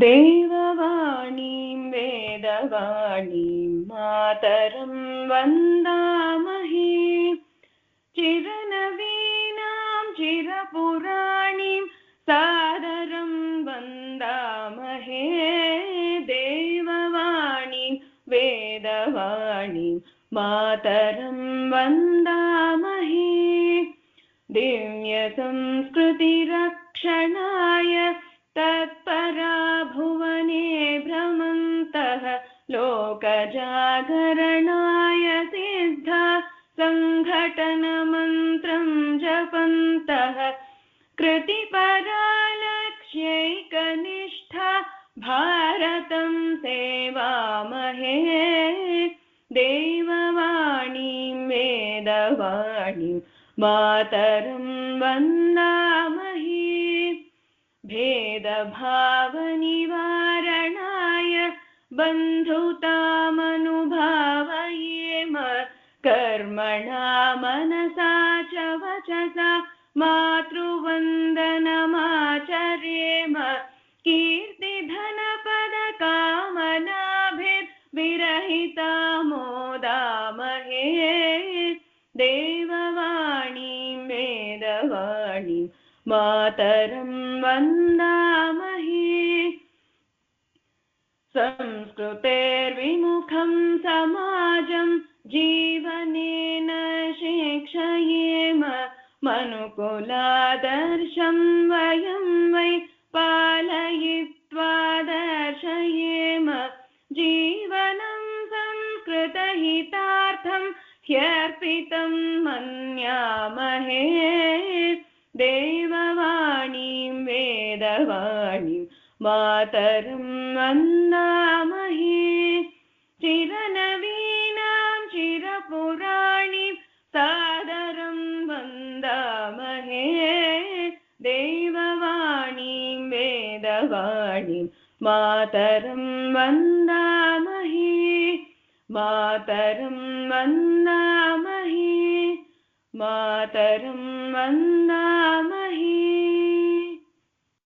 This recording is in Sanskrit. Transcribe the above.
देववाणीं वेदवाणीं मातरं वन्दामहे चिरनवीनां चिरपुराणीं सादरं वन्दामहे देववाणीं वेदवाणीं मातरं वन्दामहे दिव्यसंस्कृतिरक्षणाय तत्परा भुवने भ्रमन्तः लोकजागरणाय सिद्धा सङ्घटनमन्त्रं जपन्तः कृतिपरालक्ष्यैकनिष्ठा भारतं सेवामहे देववाणीं वेदवाणीं मातरं वन्दामहे भेदभावनिवारणाय बन्धुतामनुभावयेम कर्मणा मनसा च वचसा मातृवन्दनमाचरेम कीर्तिधनपदकामनाभिर्विरहिता मोदामहे देववाणीं वेदवाणीं मातरं वन्दामहे संस्कृतेर्विमुखं समाजं जीवनेन शिक्षयेम मनुकुलादर्शं वयं वै पालयित्वा दर्शयेम जीवनं संस्कृतहितार्थं ह्यर्पितं मन्यामहे देववाणीं वेदवाणीं मातरं वन्दामहे चिरनवीनां चिरपुराणीं सादरं वन्दामहे देववाणीं वेदवाणीं मातरं वन्दामहे मातरं वन्दामहे मातरं वन्दामहे।